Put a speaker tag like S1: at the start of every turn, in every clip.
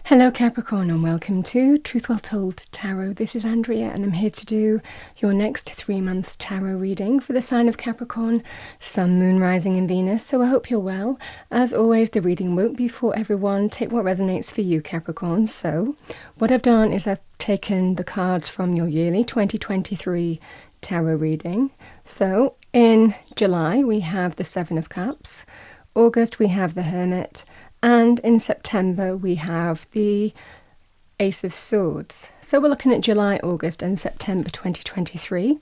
S1: Hello Capricorn and welcome to Truth Well Told Tarot. This is Andrea and I'm here to do your next 3 months tarot reading for the sign of Capricorn, Sun, Moon, Rising and Venus. So I hope you're well. As always, the reading won't be for everyone. Take what resonates for you, Capricorn. So what I've done is I've taken the cards from your yearly 2023 tarot reading. So in July we have the Seven of Cups, August we have the Hermit, and in September we have the Ace of Swords. So we're looking at July, August and September 2023.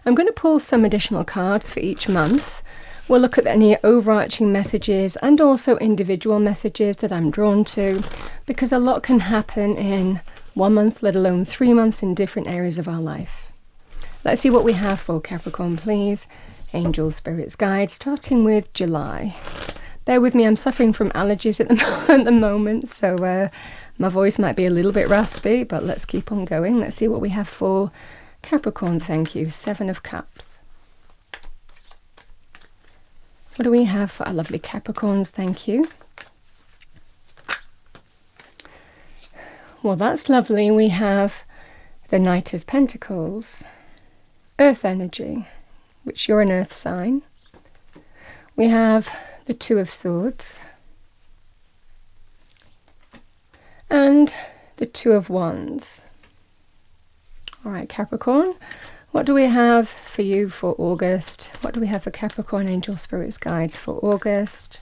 S1: I'm going to pull some additional cards for each month. We'll look at any overarching messages and also individual messages that I'm drawn to, because a lot can happen in 1 month, let alone 3 months in different areas of our life. Let's see what we have for Capricorn, please. Angels, spirits, guides, starting with July. Bear with me, I'm suffering from allergies at the moment, so my voice might be a little bit raspy, but let's keep on going. Let's see what we have for Capricorn, thank you. Seven of Cups. What do we have for our lovely Capricorns, thank you? Well, that's lovely. We have the Knight of Pentacles, Earth energy, which you're an Earth sign. We have the Two of Swords and the Two of Wands. All right, Capricorn, what do we have for you for August? What do we have for Capricorn, Angel, Spirits, Guides for August?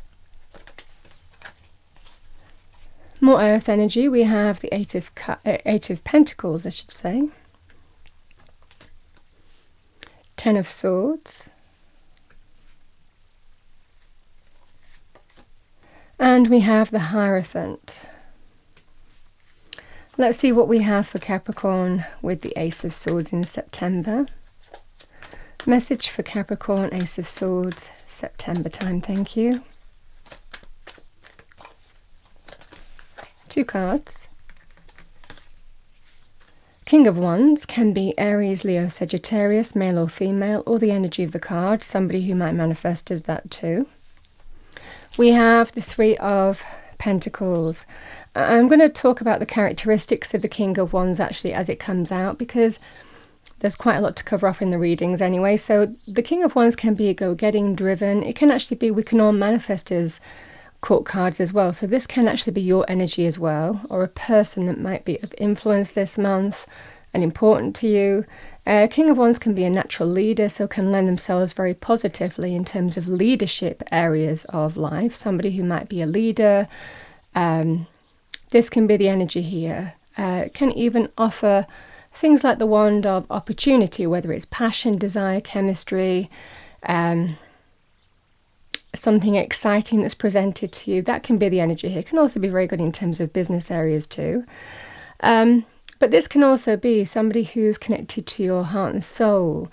S1: More Earth energy. We have the Eight of Pentacles, I should say. Ten of Swords. And we have the Hierophant. Let's see what we have for Capricorn with the Ace of Swords in September. Message for Capricorn, Ace of Swords, September time, thank you. 2 cards. King of Wands can be Aries, Leo, Sagittarius, male or female, or the energy of the card, somebody who might manifest as that too. We have the Three of Pentacles. I'm going to talk about the characteristics of the King of Wands actually as it comes out, because there's quite a lot to cover off in the readings anyway. So the King of Wands can be go-getting, driven. It can actually be, we can all manifest as court cards as well. So this can actually be your energy as well, or a person that might be of influence this month and important to you. King of Wands can be a natural leader, so can lend themselves very positively in terms of leadership areas of life. Somebody who might be a leader. This can be the energy here. It can even offer things like the wand of opportunity, whether it's passion, desire, chemistry, something exciting that's presented to you. That can be the energy here. It can also be very good in terms of business areas too. But this can also be somebody who's connected to your heart and soul,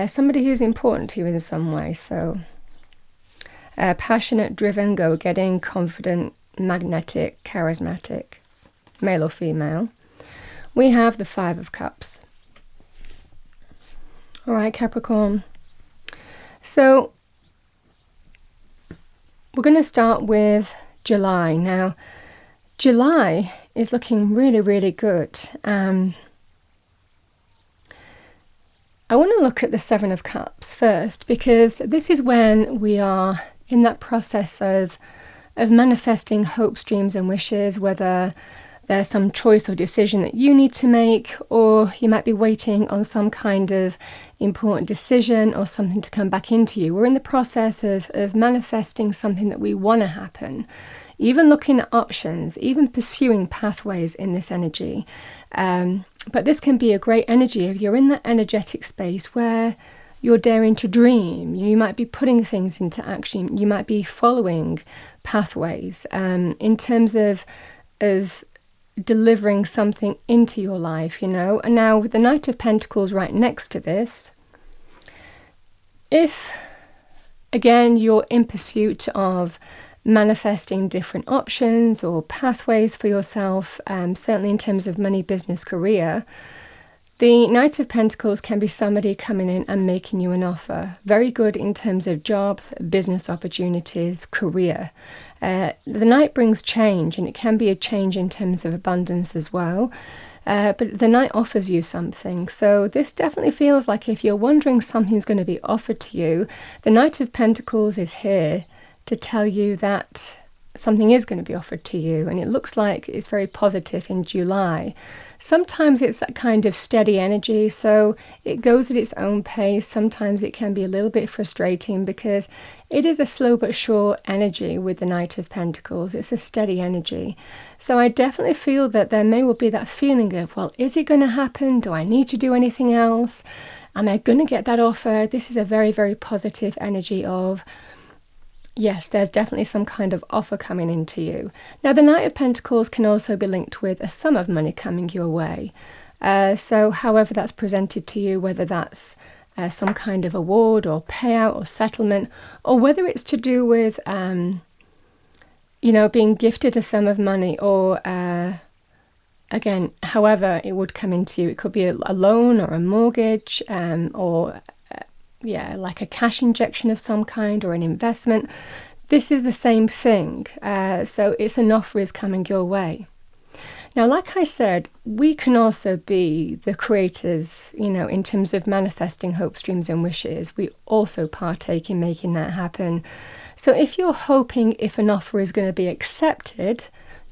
S1: somebody who's important to you in some way. So passionate, driven, go-getting, confident, magnetic, charismatic, male or female. We have the Five of Cups. All right, Capricorn. So we're going to start with July. Now, July is looking really, really good. I want to look at the Seven of Cups first, because this is when we are in that process of manifesting hopes, dreams and wishes, whether there's some choice or decision that you need to make, or you might be waiting on some kind of important decision or something to come back into you. We're in the process of manifesting something that we want to happen. Even looking at options, even pursuing pathways in this energy. But this can be a great energy if you're in that energetic space where you're daring to dream. You might be putting things into action. You might be following pathways in terms of delivering something into your life, you know. And now with the Knight of Pentacles right next to this, if, again, you're in pursuit of manifesting different options or pathways for yourself, certainly in terms of money, business, career, the Knight of Pentacles can be somebody coming in and making you an offer. Very good in terms of jobs, business opportunities, career. The Knight brings change, and it can be a change in terms of abundance as well. But the Knight offers you something. So this definitely feels like if you're wondering something's going to be offered to you, the Knight of Pentacles is here to tell you that something is going to be offered to you. And it looks like it's very positive in July. Sometimes it's that kind of steady energy, so it goes at its own pace. Sometimes it can be a little bit frustrating because it is a slow but sure energy with the Knight of Pentacles. It's a steady energy. So I definitely feel that there may well be that feeling of, well, is it going to happen? Do I need to do anything else? Am I going to get that offer? This is a very, very positive energy of, yes, there's definitely some kind of offer coming into you. Now, the Knight of Pentacles can also be linked with a sum of money coming your way. So however that's presented to you, whether that's some kind of award or payout or settlement, or whether it's to do with, being gifted a sum of money, or, again, however it would come into you. It could be a loan or a mortgage, or like a cash injection of some kind or an investment. This is the same thing. So it's an offer is coming your way. Now, like I said, we can also be the creators, in terms of manifesting hopes, dreams and wishes. We also partake in making that happen. So if you're hoping if an offer is going to be accepted,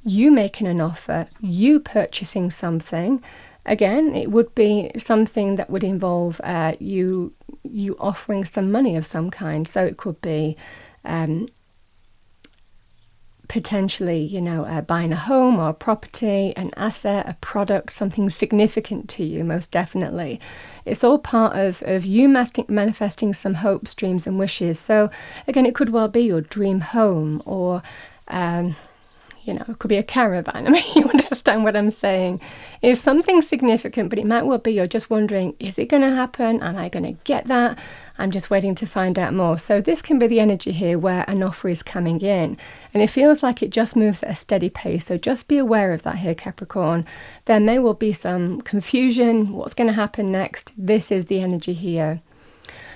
S1: you making an offer, you purchasing something, again, it would be something that would involve you offering some money of some kind. So it could be potentially, buying a home or a property, an asset, a product, something significant to you, most definitely. It's all part of you manifesting some hopes, dreams and wishes. So again, it could well be your dream home, or it could be a caravan. I mean, you understand what I'm saying. It's something significant, but it might well be you're just wondering, is it going to happen? Am I going to get that? I'm just waiting to find out more. So this can be the energy here where an offer is coming in. And it feels like it just moves at a steady pace. So just be aware of that here, Capricorn. There may well be some confusion. What's going to happen next? This is the energy here.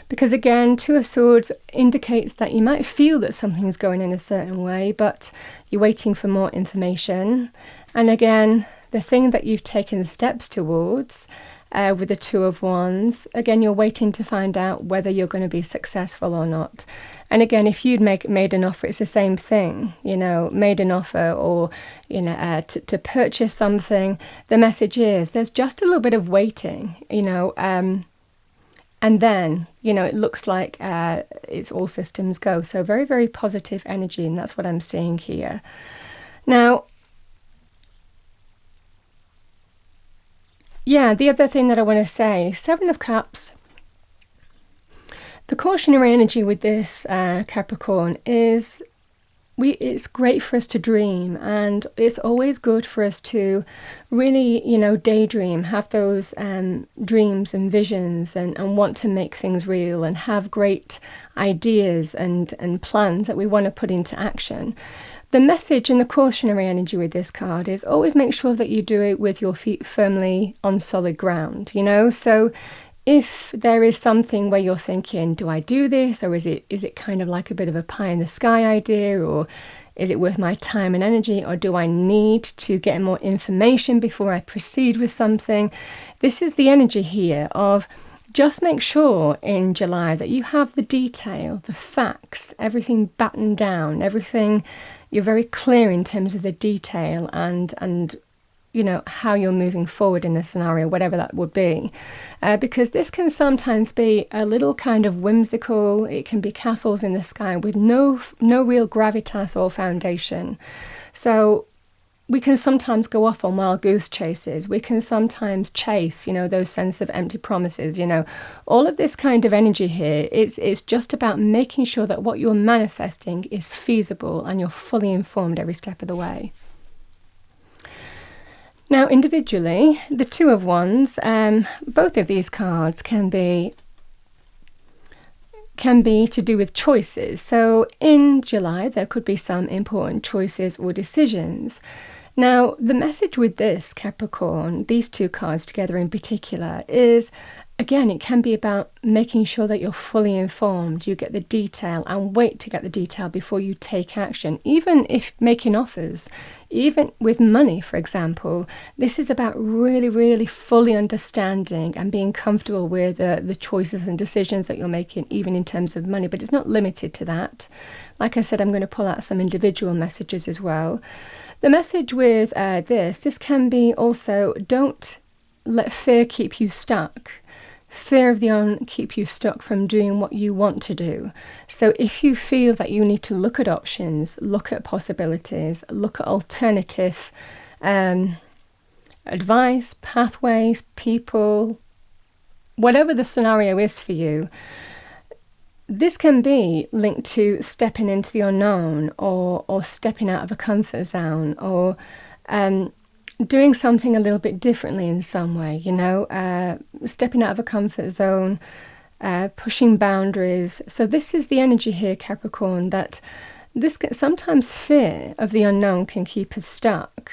S1: Because again, Two of Swords indicates that you might feel that something's going in a certain way, but you're waiting for more information. And again, the thing that you've taken steps towards with the Two of Wands, again, you're waiting to find out whether you're going to be successful or not. And again, if you'd made an offer, it's the same thing, made an offer, or, to purchase something. The message is there's just a little bit of waiting, and then, it looks like it's all systems go. So very, very positive energy, and that's what I'm seeing here. Now, the other thing that I want to say, Seven of Cups. The cautionary energy with this Capricorn is it's great for us to dream, and it's always good for us to really, daydream, have those dreams and visions, and want to make things real, and have great ideas and plans that we want to put into action. The message and the cautionary energy with this card is always make sure that you do it with your feet firmly on solid ground, So if there is something where you're thinking, do I do this? Or is it kind of like a bit of a pie in the sky idea? Or is it worth my time and energy? Or do I need to get more information before I proceed with something? This is the energy here of just make sure in July that you have the detail, the facts, everything battened down, everything, you're very clear in terms of the detail and how you're moving forward in a scenario, whatever that would be. Because this can sometimes be a little kind of whimsical. It can be castles in the sky with no real gravitas or foundation. So we can sometimes go off on wild goose chases. We can sometimes chase, those sense of empty promises, all of this kind of energy here. It's just about making sure that what you're manifesting is feasible and you're fully informed every step of the way. Now, individually, the Two of Wands, both of these cards can be to do with choices. So in July, there could be some important choices or decisions. Now, the message with this Capricorn, these two cards together in particular, is again, it can be about making sure that you're fully informed, you get the detail, and wait to get the detail before you take action. Even if making offers, even with money, for example, this is about really, really fully understanding and being comfortable with the choices and decisions that you're making, even in terms of money. But it's not limited to that. Like I said, I'm going to pull out some individual messages as well. The message with this can be also, don't let fear keep you stuck. Fear of the unknown keep you stuck from doing what you want to do. So if you feel that you need to look at options, look at possibilities, look at alternative advice, pathways, people, whatever the scenario is for you, this can be linked to stepping into the unknown, or stepping out of a comfort zone, or doing something a little bit differently in some way, stepping out of a comfort zone, pushing boundaries. So this is the energy here, Capricorn, that sometimes fear of the unknown can keep us stuck.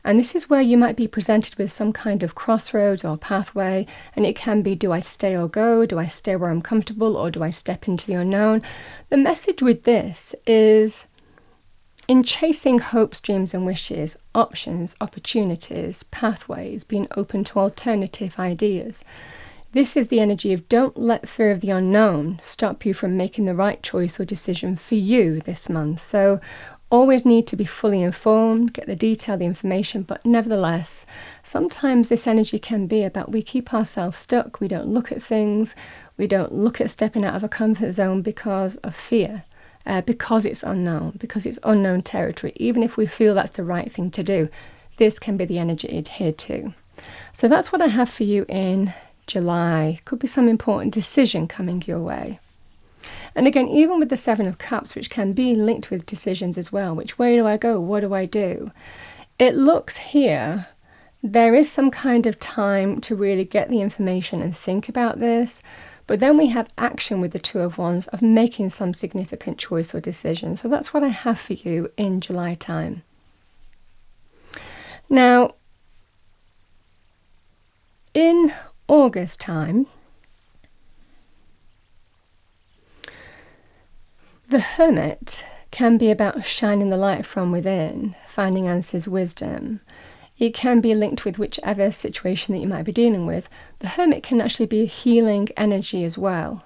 S1: And this is where you might be presented with some kind of crossroads or pathway, and it can be, do I stay or go? Do I stay where I'm comfortable, or do I step into the unknown? The message with this is, in chasing hopes, dreams and wishes, options, opportunities, pathways, being open to alternative ideas, this is the energy of, don't let fear of the unknown stop you from making the right choice or decision for you this month. So always need to be fully informed, get the detail, the information, but nevertheless, sometimes this energy can be about, we keep ourselves stuck, we don't look at things, we don't look at stepping out of a comfort zone because of fear. Because it's unknown, because it's unknown territory, even if we feel that's the right thing to do, this can be the energy here too. So that's what I have for you in July. Could be some important decision coming your way. And again, even with the Seven of Cups, which can be linked with decisions as well, which way do I go? What do I do? It looks here, there is some kind of time to really get the information and think about this. But then we have action with the Two of Wands, of making some significant choice or decision. So that's what I have for you in July time. Now, in August time, the Hermit can be about shining the light from within, finding answers, wisdom. It can be linked with whichever situation that you might be dealing with. The Hermit can actually be a healing energy as well.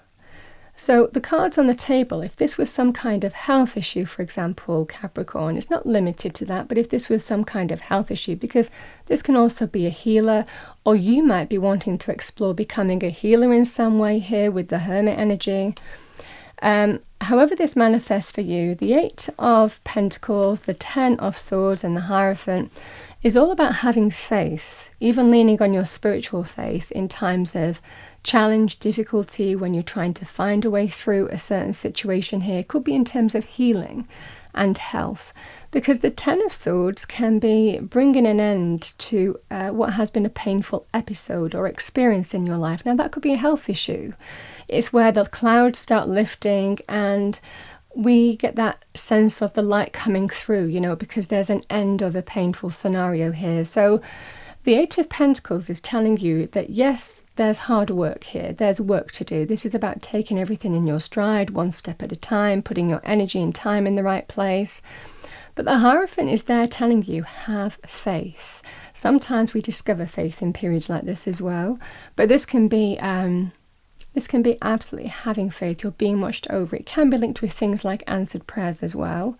S1: So the cards on the table, if this was some kind of health issue, for example, Capricorn, it's not limited to that, but if this was some kind of health issue, because this can also be a healer, or you might be wanting to explore becoming a healer in some way here with the Hermit energy. However this manifests for you, the Eight of Pentacles, the Ten of Swords and the Hierophant is all about having faith, even leaning on your spiritual faith in times of challenge, difficulty, when you're trying to find a way through a certain situation here. It could be in terms of healing and health, because the Ten of Swords can be bringing an end to what has been a painful episode or experience in your life. Now that could be a health issue. It's where the clouds start lifting and we get that sense of the light coming through, because there's an end of a painful scenario here. So the Eight of Pentacles is telling you that yes, there's hard work here. There's work to do. This is about taking everything in your stride, one step at a time, putting your energy and time in the right place. But the Hierophant is there telling you, have faith. Sometimes we discover faith in periods like this as well. But this can be absolutely having faith. You're being watched over. It can be linked with things like answered prayers as well.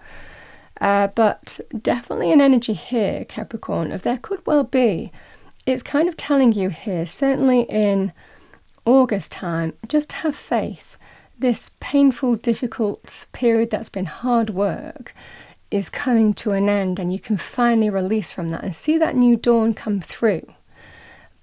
S1: But definitely an energy here, Capricorn, of there could well be. It's kind of telling you here, certainly in August time, just have faith. This painful, difficult period that's been hard work is coming to an end, and you can finally release from that and see that new dawn come through.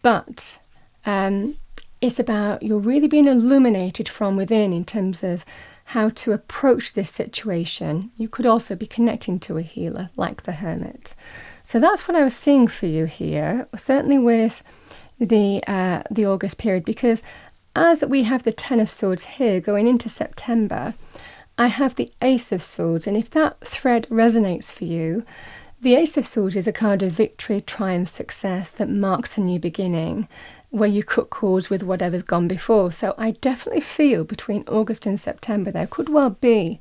S1: But it's about you're really being illuminated from within in terms of how to approach this situation. You could also be connecting to a healer like the Hermit. So that's what I was seeing for you here, certainly with the August period, because as we have the Ten of Swords here going into September, I have the Ace of Swords, and if that thread resonates for you, the Ace of Swords is a card of victory, triumph, success that marks a new beginning. where you cut cords with whatever's gone before. So I definitely feel between August and September there could well be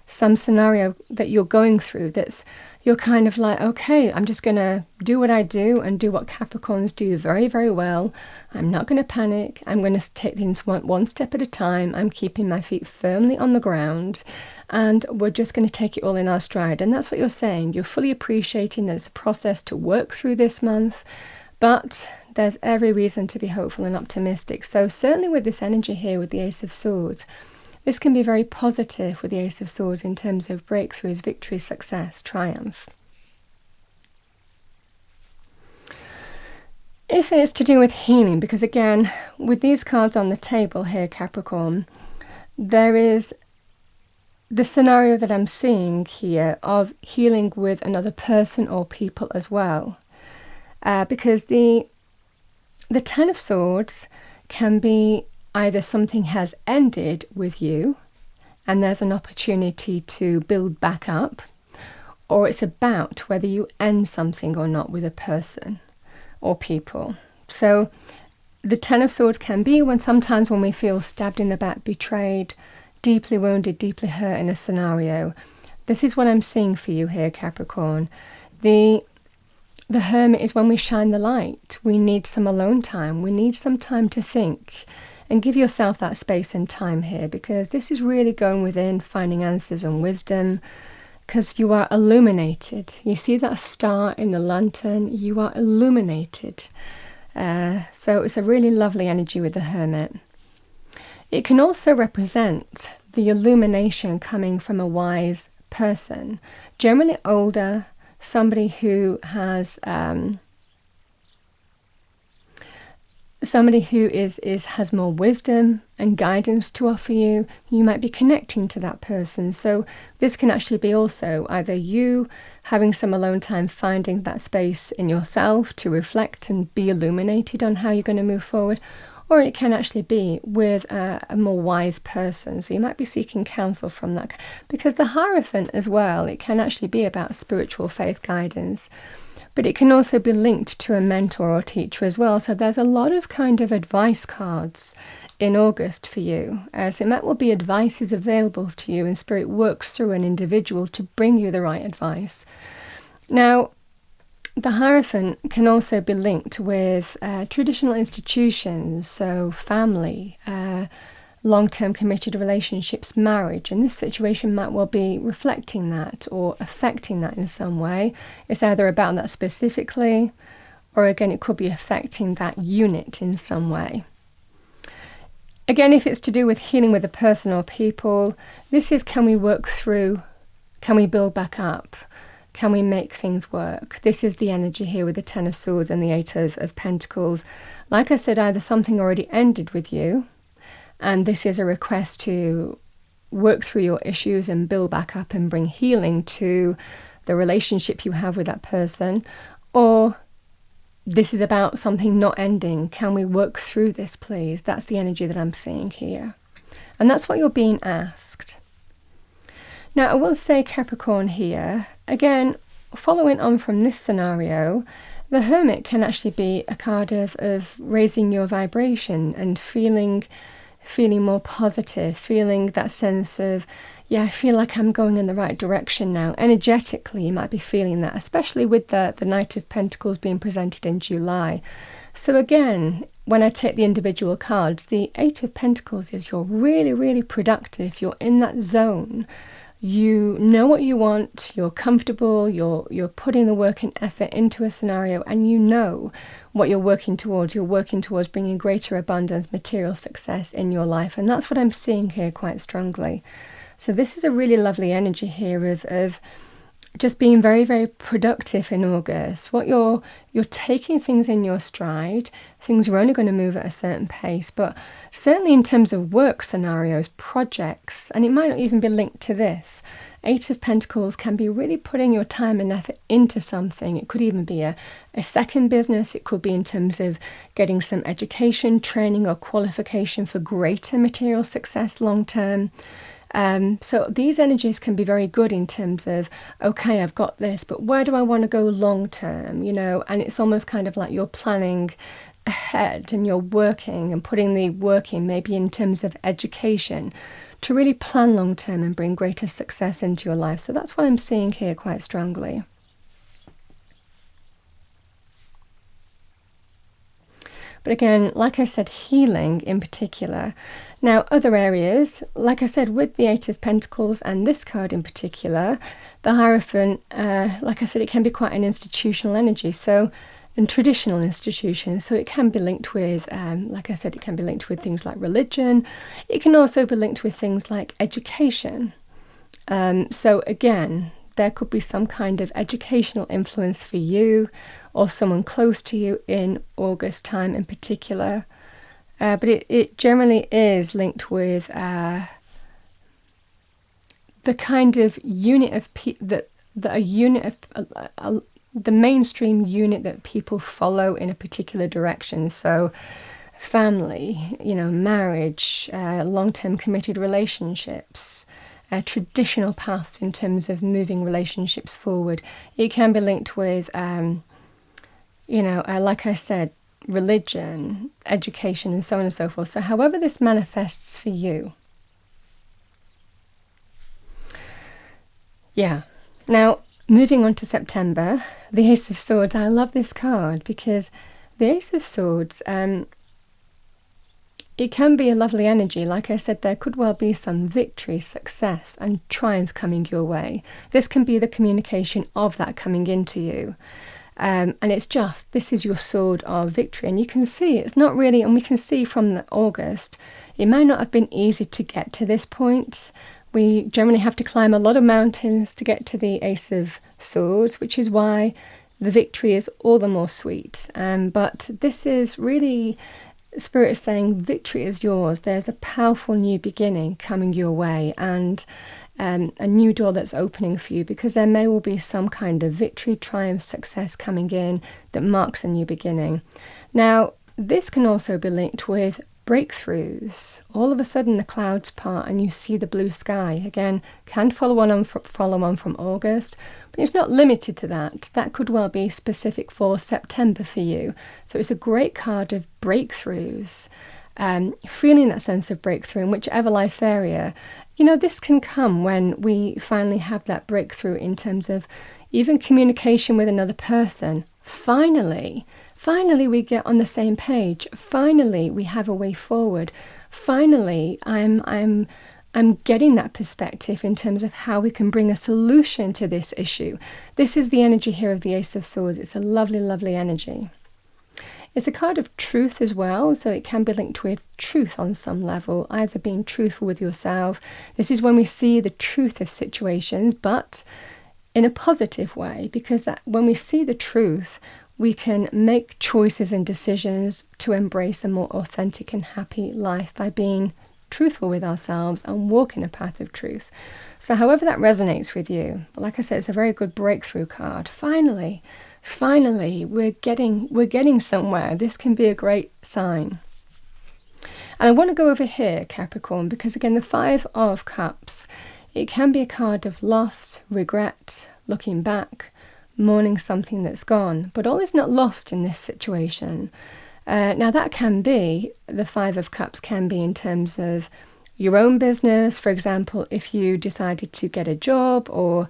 S1: some scenario that you're going through that's you're kind of like, okay, I'm just going to do what I do and do what Capricorns do very, very well. I'm not going to panic. I'm going to take things one step at a time. I'm keeping my feet firmly on the ground, and we're just going to take it all in our stride. And that's what you're saying. You're fully appreciating that it's a process to work through this month, but there's every reason to be hopeful and optimistic. So certainly with this energy here with the Ace of Swords, this can be very positive with the Ace of Swords in terms of breakthroughs, victory, success, triumph. If it's to do with healing, because again, with these cards on the table here, Capricorn, there is the scenario that I'm seeing here of healing with another person or people as well. Because the Ten of Swords can be either something has ended with you and there's an opportunity to build back up, or it's about whether you end something or not with a person or people. So the Ten of Swords can be sometimes when we feel stabbed in the back, betrayed, deeply wounded, deeply hurt in a scenario. This is what I'm seeing for you here, Capricorn. The Hermit is when we shine the light. We need some alone time. We need some time to think. And give yourself that space and time here, because this is really going within, finding answers and wisdom, because you are illuminated. You see that star in the lantern? You are illuminated. So it's a really lovely energy with the Hermit. It can also represent the illumination coming from a wise person, generally older, somebody who has has more wisdom and guidance to offer you. You might be connecting to that person. So this can actually be also either you having some alone time, finding that space in yourself to reflect and be illuminated on how you're going to move forward, or it can actually be with a more wise person. So you might be seeking counsel from that, because the Hierophant as well, it can actually be about spiritual faith guidance. But it can also be linked to a mentor or teacher as well. So there's a lot of kind of advice cards in August for you. So it might well be advice is available to you and Spirit works through an individual to bring you the right advice. Now, the Hierophant can also be linked with traditional institutions, so family, long-term committed relationships, marriage, and this situation might well be reflecting that or affecting that in some way. It's either about that specifically, or again it could be affecting that unit in some way. Again, if it's to do with healing with a person or people, this is, can we work through, can we build back up, can we make things work? This is the energy here with the Ten of Swords and the Eight of Pentacles. Like I said, either something already ended with you, and this is a request to work through your issues and build back up and bring healing to the relationship you have with that person, or this is about something not ending. Can we work through this, please? That's the energy that I'm seeing here. And that's what you're being asked. Now, I will say, Capricorn here, again, following on from this scenario, the Hermit can actually be a card of raising your vibration and feeling more positive, feeling that sense of, yeah, I feel like I'm going in the right direction now. Energetically, you might be feeling that, especially with the Knight of Pentacles being presented in July. So again, when I take the individual cards, the Eight of Pentacles is you're really, really productive. You're in that zone. You know what you want, you're comfortable, you're putting the work and effort into a scenario, and you know what you're working towards. You're working towards bringing greater abundance, material success in your life. And that's what I'm seeing here quite strongly. So this is a really lovely energy here of just being very, very productive in August. What you're taking things in your stride. Things are only going to move at a certain pace, but certainly in terms of work scenarios, projects, and it might not even be linked to this. Eight of Pentacles can be really putting your time and effort into something. It could even be a second business. It could be in terms of getting some education, training, or qualification for greater material success long term. So these energies can be very good in terms of, okay, I've got this, but where do I want to go long term, you know? And it's almost kind of like you're planning ahead and you're working and putting the work in, maybe in terms of education, to really plan long term and bring greater success into your life. So that's what I'm seeing here quite strongly. But again, like I said, healing in particular. Now, other areas, like I said, with the Eight of Pentacles and this card in particular, the Hierophant, like I said, it can be quite an institutional energy, so, and traditional institutions. So it can be linked with, like I said, it can be linked with things like religion. It can also be linked with things like education. So again, there could be some kind of educational influence for you or someone close to you in August time in particular. But it generally is linked with the kind of unit of the mainstream unit that people follow in a particular direction. So family, marriage, long-term committed relationships, traditional paths in terms of moving relationships forward. It can be linked with, like I said, religion, education, and so on and so forth. So however this manifests for you. Yeah. Now, moving on to September, the Ace of Swords. I love this card because the Ace of Swords, it can be a lovely energy. Like I said, there could well be some victory, success, and triumph coming your way. This can be the communication of that coming into you. And it's just, this is your sword of victory. And you can see it's not really, and we can see from the August, it may not have been easy to get to this point. We generally have to climb a lot of mountains to get to the Ace of Swords, which is why the victory is all the more sweet. But this is really Spirit is saying victory is yours. There's a powerful new beginning coming your way, and a new door that's opening for you, because there may well be some kind of victory, triumph, success coming in that marks a new beginning. Now, this can also be linked with breakthroughs. All of a sudden the clouds part and you see the blue sky. Again, can follow on from August, but it's not limited to that. That could well be specific for September for you. So it's a great card of breakthroughs, feeling that sense of breakthrough in whichever life area. This can come when we finally have that breakthrough in terms of even communication with another person. Finally we get on the same page. Finally, we have a way forward. Finally, I'm getting that perspective in terms of how we can bring a solution to this issue. This is the energy here of the Ace of Swords. It's a lovely, lovely energy. It's a card of truth as well, so it can be linked with truth on some level, either being truthful with yourself. This is when we see the truth of situations, but in a positive way, because when we see the truth, we can make choices and decisions to embrace a more authentic and happy life by being truthful with ourselves and walking a path of truth. So however that resonates with you, like I said, it's a very good breakthrough card. Finally, we're getting somewhere. This can be a great sign. And I want to go over here, Capricorn, because again, the Five of Cups, it can be a card of loss, regret, looking back, mourning something that's gone. But all is not lost in this situation. Now that can be, the Five of Cups can be in terms of your own business. For example, if you decided to get a job, or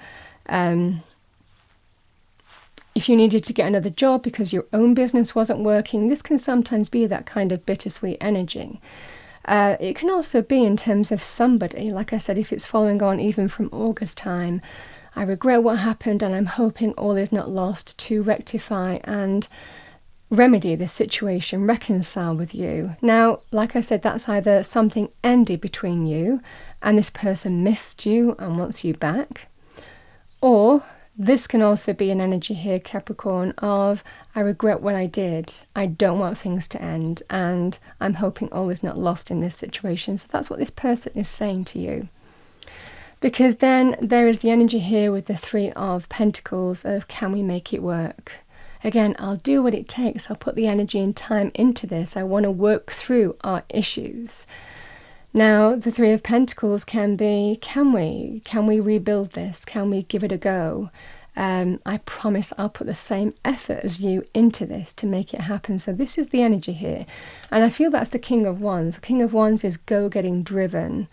S1: if you needed to get another job because your own business wasn't working, this can sometimes be that kind of bittersweet energy. It can also be in terms of somebody, like I said, if it's following on even from August time, I regret what happened and I'm hoping all is not lost, to rectify and remedy the situation, reconcile with you. Now, like I said, that's either something ended between you and this person missed you and wants you back, or this can also be an energy here, Capricorn, of I regret what I did. I don't want things to end, and I'm hoping all is not lost in this situation. So that's what this person is saying to you. Because then there is the energy here with the Three of Pentacles of can we make it work? Again, I'll do what it takes. I'll put the energy and time into this. I want to work through our issues. Now, the Three of Pentacles can be, can we rebuild this? Can we give it a go? I promise I'll put the same effort as you into this to make it happen. So this is the energy here. And I feel that's the King of Wands. The King of Wands is go-getting driven,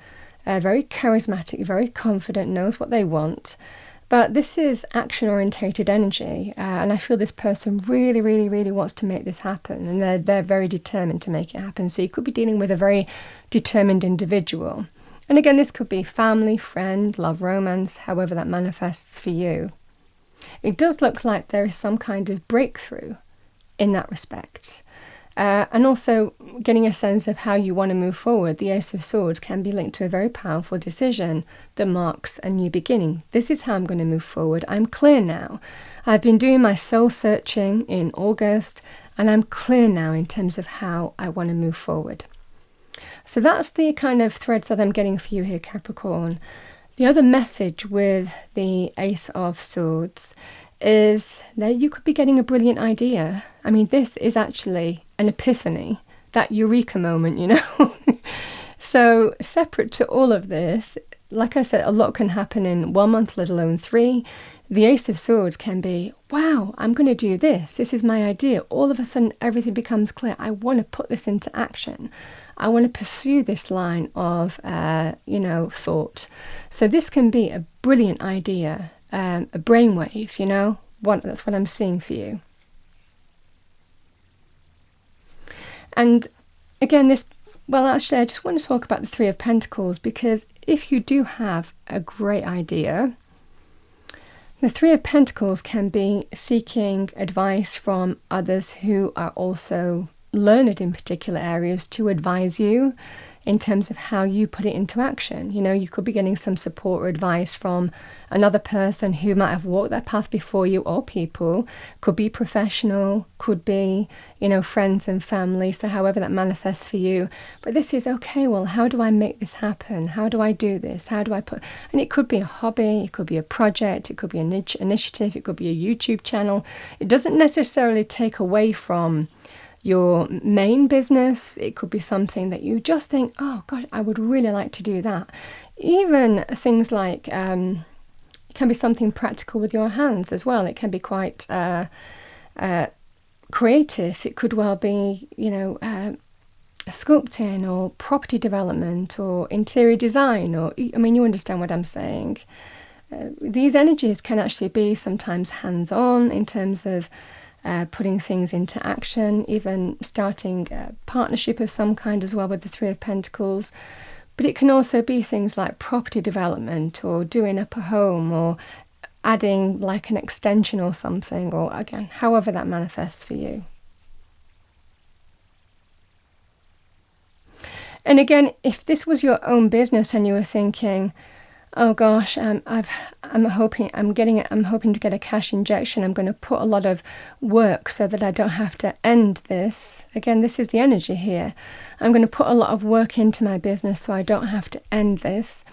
S1: very charismatic, very confident, knows what they want. But this is action-orientated energy, and I feel this person really, really, really wants to make this happen, and they're very determined to make it happen. So you could be dealing with a very determined individual. And again, this could be family, friend, love, romance, however that manifests for you. It does look like there is some kind of breakthrough in that respect. And also getting a sense of how you want to move forward. The Ace of Swords can be linked to a very powerful decision that marks a new beginning. This is how I'm going to move forward. I'm clear now. I've been doing my soul searching in August, and I'm clear now in terms of how I want to move forward. So that's the kind of threads that I'm getting for you here, Capricorn. The other message with the Ace of Swords is that you could be getting a brilliant idea. I mean, this is actually an epiphany, that eureka moment, you know. So separate to all of this, like I said, a lot can happen in 1 month, let alone 3. The Ace of Swords can be, wow, I'm going to do this. This is my idea. All of a sudden, everything becomes clear. I want to put this into action. I want to pursue this line of, thought. So this can be a brilliant idea, a brainwave, you know. That's what I'm seeing for you. And again, I just want to talk about the Three of Pentacles, because if you do have a great idea, the Three of Pentacles can be seeking advice from others who are also learned in particular areas to advise you in terms of how you put it into action. You know, you could be getting some support or advice from another person who might have walked that path before you, or people. Could be professional, could be, friends and family, so however that manifests for you. But this is, okay, well, how do I make this happen? How do I do this? And it could be a hobby, it could be a project, it could be an initiative, it could be a YouTube channel. It doesn't necessarily take away from your main business. It could be something that you just think, oh God, I would really like to do that. Even things like, it can be something practical with your hands as well. It can be quite creative. It could well be, sculpting or property development or interior design, or, you understand what I'm saying. These energies can actually be sometimes hands-on in terms of putting things into action, even starting a partnership of some kind as well with the Three of Pentacles. But it can also be things like property development, or doing up a home, or adding like an extension or something, or again, however that manifests for you. And again, if this was your own business and you were thinking, oh gosh, I'm hoping to get a cash injection. I'm going to put a lot of work so that I don't have to end this. Again, this is the energy here. I'm going to put a lot of work into my business so I don't have to end this.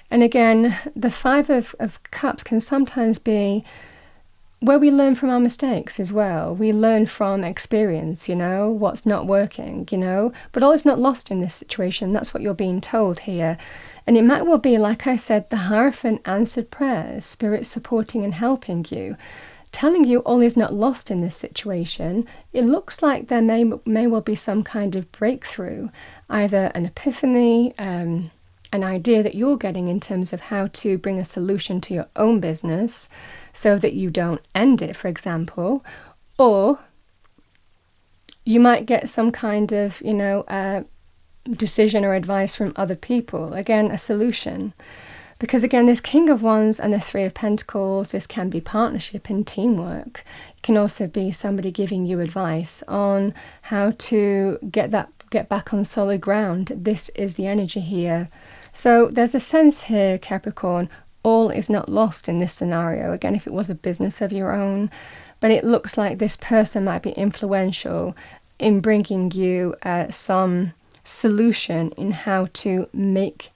S1: And again, the Five of Cups can sometimes be where we learn from our mistakes as well. We learn from experience, what's not working, but all is not lost in this situation. That's what you're being told here. And it might well be, like I said, the Hierophant answered prayers, Spirit supporting and helping you, telling you all is not lost in this situation. It looks like there may well be some kind of breakthrough, either an epiphany, an idea that you're getting in terms of how to bring a solution to your own business so that you don't end it, for example, or you might get some kind of, decision or advice from other people. Again, a solution. Because again, this King of Wands and the Three of Pentacles, this can be partnership and teamwork. It can also be somebody giving you advice on how to get back on solid ground. This is the energy here. So there's a sense here, Capricorn, all is not lost in this scenario. Again, if it was a business of your own, but it looks like this person might be influential in bringing you some solution in how to make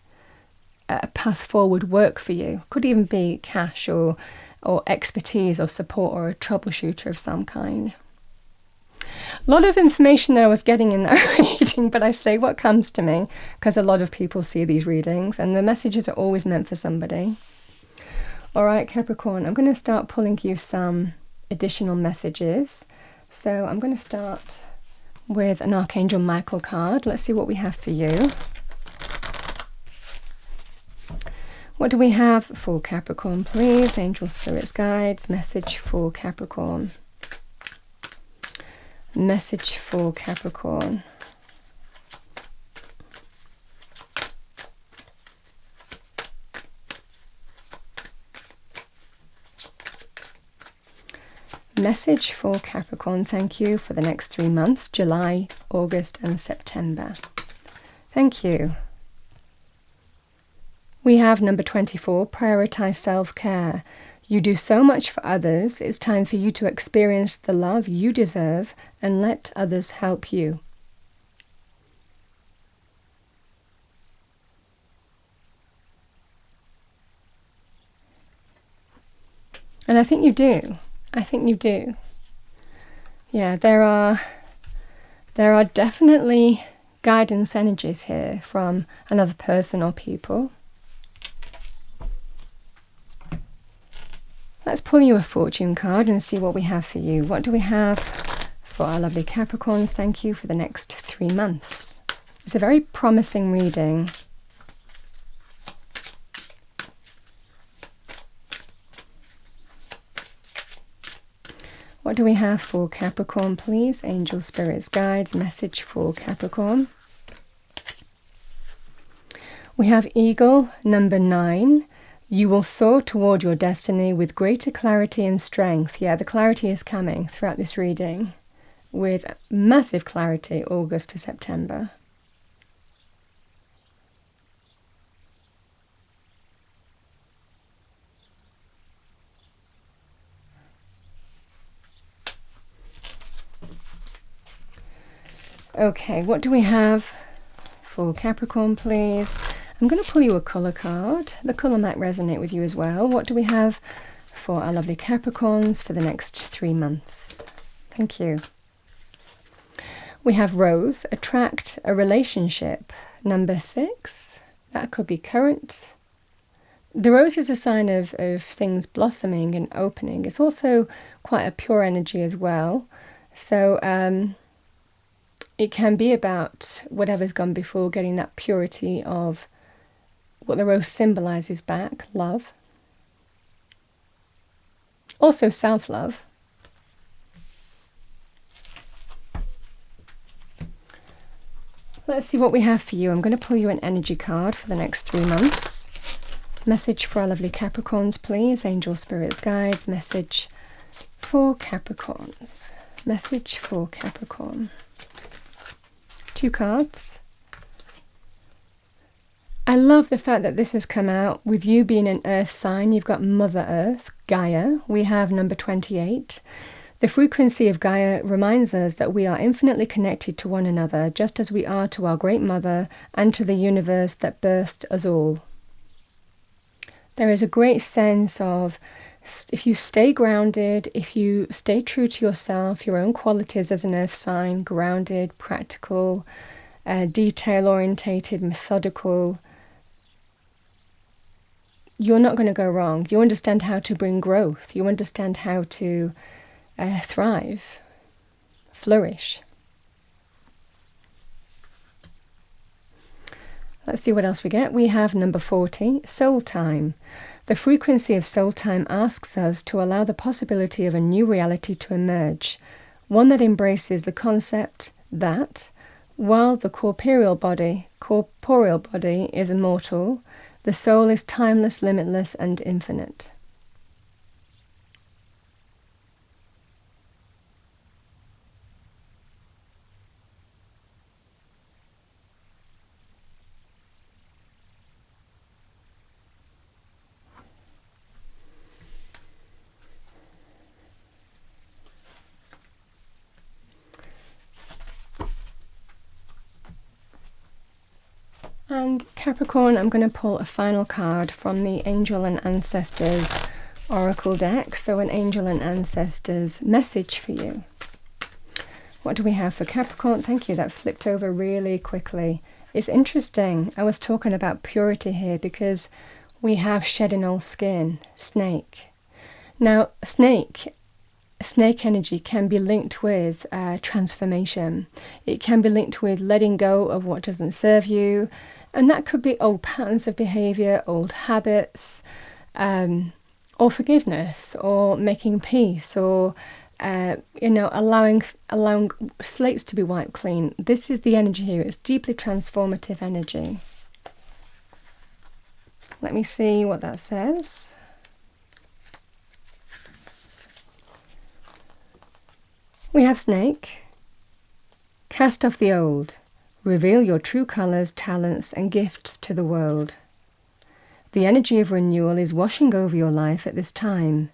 S1: a path forward work for you. Could even be cash or expertise or support or a troubleshooter of some kind. A lot of information that I was getting in that reading, but I say what comes to me because a lot of people see these readings and the messages are always meant for somebody. All right, Capricorn, I'm going to start pulling you some additional messages. So I'm going to start with an Archangel Michael card. Let's see what we have for you. What do we have for Capricorn, please? Angel, spirits, guides, message for Capricorn. Message for Capricorn. Message for Capricorn, thank you, for the next 3 months, July, August and September. Thank you. We have number 24, prioritize self-care. You do so much for others, it's time for you to experience the love you deserve and let others help you. And I think you do. I think you do. Yeah, there are definitely guidance energies here from another person or people. Let's pull you a fortune card and see what we have for you. What do we have for our lovely Capricorns? Thank you, for the next 3 months. It's a very promising reading. What do we have for Capricorn, please? Angel, spirits, guides, message for Capricorn. We have Eagle, number 9. You will soar toward your destiny with greater clarity and strength. Yeah, the clarity is coming throughout this reading with massive clarity, August to September. Okay, what do we have for Capricorn, please? I'm going to pull you a colour card. The colour might resonate with you as well. What do we have for our lovely Capricorns for the next 3 months? Thank you. We have Rose, attract a relationship. Number 6, that could be current. The rose is a sign of things blossoming and opening. It's also quite a pure energy as well. So it can be about whatever's gone before, getting that purity of what the rose symbolizes back, love. Also self-love. Let's see what we have for you. I'm going to pull you an energy card for the next 3 months. Message for our lovely Capricorns, please. Angel, spirits, guides, message for Capricorns. Message for Capricorn. 2 cards. I love the fact that this has come out with you being an earth sign. You've got Mother Earth, Gaia. We have number 28. The frequency of Gaia reminds us that we are infinitely connected to one another, just as we are to our Great Mother and to the universe that birthed us all. There is a great sense of, if you stay grounded, if you stay true to yourself, your own qualities as an earth sign, grounded, practical, detail-orientated, methodical, you're not going to go wrong. You understand how to bring growth. You understand how to thrive, flourish. Let's see what else we get. We have number 40, soul time. The frequency of soul time asks us to allow the possibility of a new reality to emerge, one that embraces the concept that, while the corporeal body is immortal, the soul is timeless, limitless, and infinite. And Capricorn, I'm going to pull a final card from the Angel and Ancestors Oracle deck. So an Angel and Ancestors message for you. What do we have for Capricorn? Thank you, that flipped over really quickly. It's interesting. I was talking about purity here because we have shedding old skin, snake. Now, snake energy can be linked with transformation. It can be linked with letting go of what doesn't serve you, and that could be old patterns of behavior, old habits, or forgiveness, or making peace, or allowing slates to be wiped clean. This is the energy here. It's deeply transformative energy. Let me see what that says. We have snake. Cast off the old. Reveal your true colours, talents, and gifts to the world. The energy of renewal is washing over your life at this time.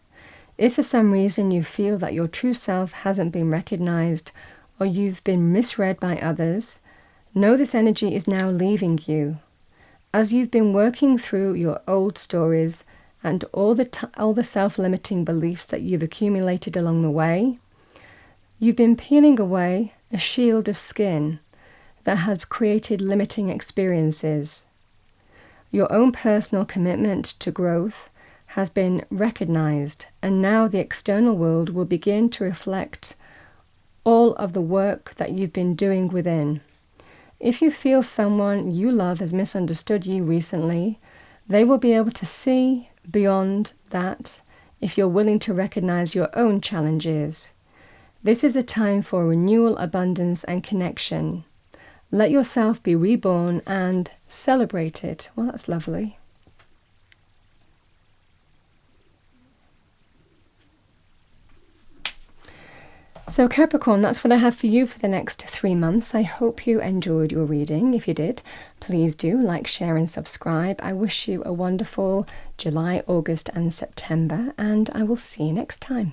S1: If for some reason you feel that your true self hasn't been recognised or you've been misread by others, know this energy is now leaving you. As you've been working through your old stories and all the self-limiting beliefs that you've accumulated along the way, you've been peeling away a shield of skin that has created limiting experiences. Your own personal commitment to growth has been recognised, and now the external world will begin to reflect all of the work that you've been doing within. If you feel someone you love has misunderstood you recently, they will be able to see beyond that if you're willing to recognise your own challenges. This is a time for renewal, abundance, and connection. Let yourself be reborn and celebrate it. Well, that's lovely. So Capricorn, that's what I have for you for the next 3 months. I hope you enjoyed your reading. If you did, please do like, share and subscribe. I wish you a wonderful July, August and September, and I will see you next time.